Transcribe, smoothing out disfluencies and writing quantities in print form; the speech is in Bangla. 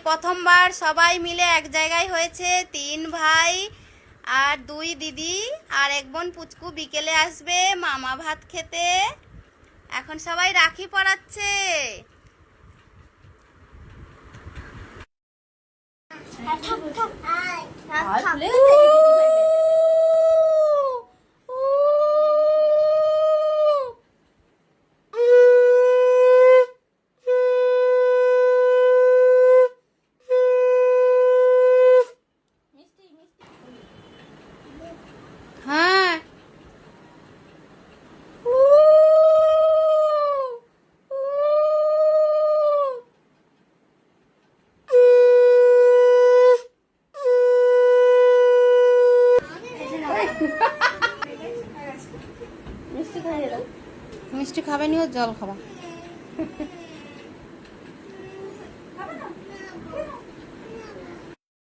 প্রথমবার সবাই মিলে এক জায়গায় হয়েছে, 3 ভাই আর 2 দিদি আর 1 বোন পুচকু বিকেলে আসবে মামা ভাত খেতে। এখন সবাই রাখি পরাচ্ছে। হ্যাঁ মিষ্টি খাবে নি, ও জল খাবা।